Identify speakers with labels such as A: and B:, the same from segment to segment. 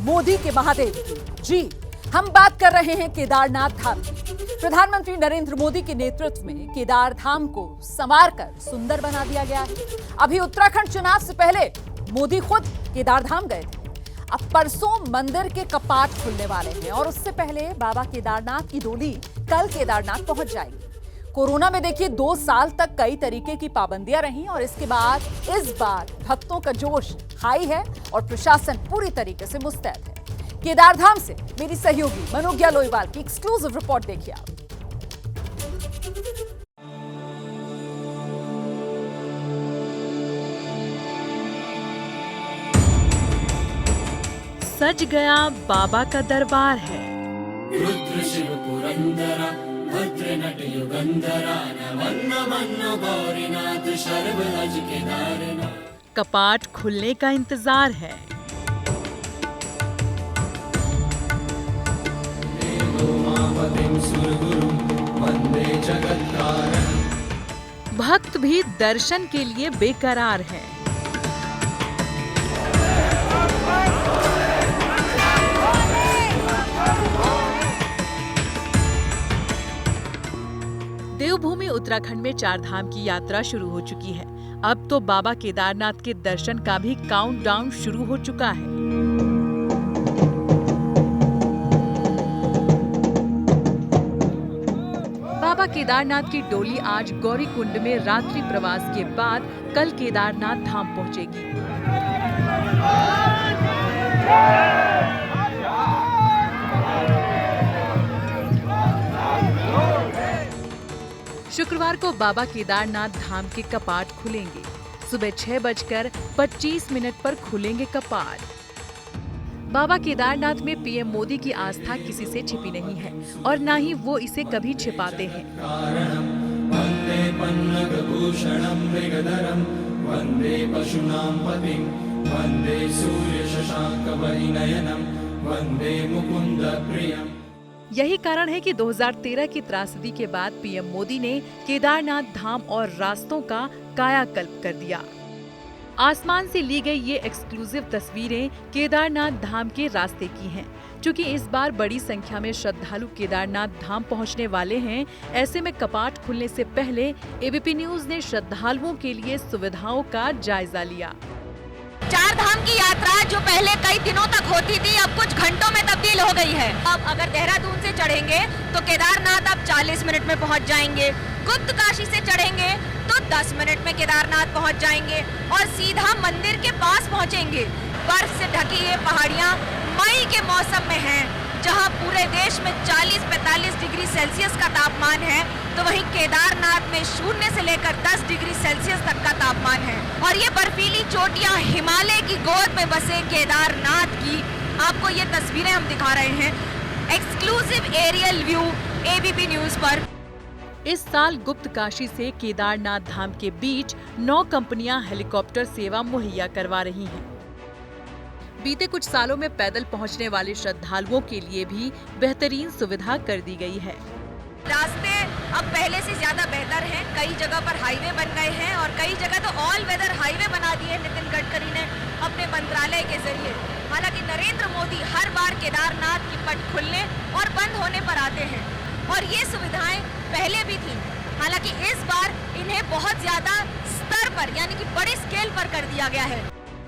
A: मोदी के महादेव की। जी, हम बात कर रहे हैं केदारनाथ धाम की। प्रधानमंत्री नरेंद्र मोदी के नेतृत्व में केदार धाम को संवार कर सुंदर बना दिया गया है। अभी उत्तराखंड चुनाव से पहले मोदी खुद केदार धाम गए थे। अब परसों मंदिर के कपाट खुलने वाले हैं और उससे पहले बाबा केदारनाथ की डोली कल केदारनाथ पहुंच जाएगी। कोरोना में देखिए 2 साल तक कई तरीके की पाबंदियां रहीं और इसके बाद इस बार भक्तों का जोश हाई है और प्रशासन पूरी तरीके से मुस्तैद है। केदारधाम से मेरी सहयोगी मनोज्ञा लोईवाल की एक्सक्लूसिव रिपोर्ट देखिए आप।
B: सज गया बाबा का दरबार है।
C: रुद्र शिव पुरंदरा भद्र नट युगंधरा नमन्न मन्नो गौरीनाथ शर्वलज केदारनाथ।
B: कपाट खुलने का इंतजार है।
C: वंदे जगत्कारणं।
B: भक्त भी दर्शन के लिए बेकरार हैं। देवभूमि उत्तराखंड में 4 धाम की यात्रा शुरू हो चुकी है। अब तो बाबा केदारनाथ के दर्शन का भी काउंटडाउन शुरू हो चुका है। बाबा केदारनाथ की डोली आज गौरीकुंड में रात्रि प्रवास के बाद कल केदारनाथ धाम पहुंचेगी। शुक्रवार को बाबा केदारनाथ धाम के कपाट खुलेंगे। सुबह 6:25 पर खुलेंगे कपाट। बाबा केदारनाथ में पीएम मोदी की आस्था किसी से छिपी नहीं है और न ही वो इसे कभी छिपाते हैं।
C: वंदे पन्नगभूषणं मृगधरं वंदे पशूनां पतिं वंदे सूर्य शशांकवरिनयनं वंदे मुकुंद प्रियम्।
B: यही कारण है कि 2013 की त्रासदी के बाद पीएम मोदी ने केदारनाथ धाम और रास्तों का कायाकल्प कर दिया। आसमान से ली गई ये एक्सक्लूसिव तस्वीरें केदारनाथ धाम के रास्ते की हैं। चूंकि इस बार बड़ी संख्या में श्रद्धालु केदारनाथ धाम पहुंचने वाले हैं, ऐसे में कपाट खुलने से पहले एबीपी न्यूज ने श्रद्धालुओं के लिए सुविधाओं का जायजा लिया।
D: 4 धाम की यात्रा जो पहले कई दिनों तक होती थी, अब कुछ घंटों में तब्दील हो गई है। अब अगर देहरादून से चढ़ेंगे तो केदारनाथ अब 40 मिनट में पहुंच जाएंगे। गुप्त काशी से चढ़ेंगे तो 10 मिनट में केदारनाथ पहुंच जाएंगे और सीधा मंदिर के पास पहुंचेंगे। बर्फ से ढकी ये पहाड़ियां मई के मौसम में हैं, जहां पूरे देश में 40-45 डिग्री सेल्सियस का तापमान है, तो वहीं केदारनाथ में 0 से लेकर 10 डिग्री सेल्सियस तक का तापमान है। और ये बर्फीली चोटियां हिमालय की गोद में बसे केदारनाथ की आपको ये तस्वीरें हम दिखा रहे हैं। Exclusive aerial view ABP news पर।
B: इस साल गुप्त काशी से केदारनाथ धाम के बीच 9 कंपनियां हेलीकॉप्टर सेवा मुहैया करवा रही हैं। बीते कुछ सालों में पैदल पहुंचने वाले श्रद्धालुओं के लिए भी बेहतरीन सुविधा कर दी गई है।
D: रास्ते अब पहले से ज्यादा बेहतर हैं। कई जगह पर हाईवे बन गए हैं और कई जगह तो ऑल वेदर हाईवे बना दिए नितिन गडकरी ने अपने मंत्रालय के जरिए। हालांकि नरेंद्र मोदी हर बार केदारनाथ की पट खुलने और बंद होने पर आते हैं और ये सुविधाएं पहले भी थी। हालांकि इस बार इन्हें बहुत ज्यादा स्तर पर यानी कि बड़े स्केल पर कर दिया गया है।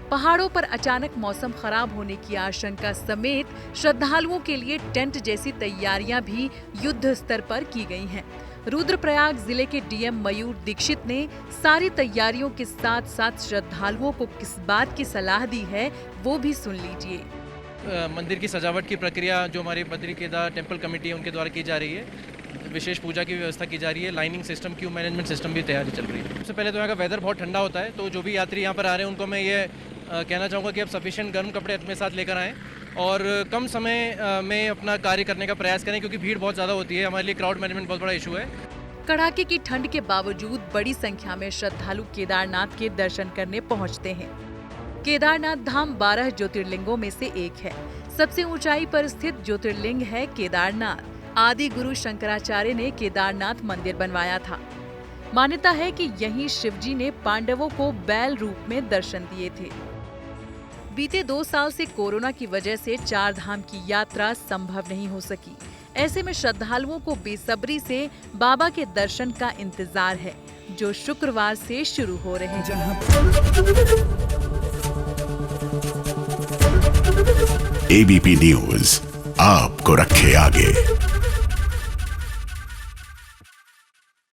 B: पहाड़ों पर अचानक मौसम खराब होने की आशंका समेत श्रद्धालुओं के लिए टेंट जैसी तैयारियां भी युद्ध स्तर पर की गई हैं। रुद्रप्रयाग जिले के डीएम मयूर दीक्षित ने सारी तैयारियों के साथ साथ श्रद्धालुओं को किस बात की सलाह दी है वो भी सुन लीजिए।
E: मंदिर की सजावट की प्रक्रिया जो हमारी बद्री केदार टेम्पल कमेटी है उनके द्वारा की जा रही है। विशेष पूजा की व्यवस्था की जा रही है। Lining system, Q management system भी तैयारी चल रही है। सबसे पहले तो यहाँ का वेदर बहुत ठंडा होता है, तो जो भी यात्री यहाँ पर आ रहे हैं उनको मैं ये कहना चाहूँगा कि आप सफिशिएंट गर्म कपड़े अपने साथ लेकर आएँ और कम समय में अपना कार्य करने का प्रयास करें, क्योंकि भीड़ बहुत ज़्यादा होती है। हमारे लिए क्राउड मैनेजमेंट बहुत बड़ा इशू है।
B: कड़ाके की ठंड के बावजूद बड़ी संख्या में श्रद्धालु केदारनाथ के दर्शन करने पहुँचते हैं। केदारनाथ धाम 12 ज्योतिर्लिंगों में से एक है। सबसे ऊंचाई पर स्थित ज्योतिर्लिंग है केदारनाथ। आदि गुरु शंकराचार्य ने केदारनाथ मंदिर बनवाया था। मान्यता है कि यहीं शिवजी ने पांडवों को बैल रूप में दर्शन दिए थे। बीते 2 साल से कोरोना की वजह से 4 धाम की यात्रा संभव नहीं हो सकी। ऐसे में श्रद्धालुओं को बेसब्री से बाबा के दर्शन का इंतजार है, जो शुक्रवार से शुरू हो रहे हैं।
F: ABP न्यूज़ आपको रखे आगे।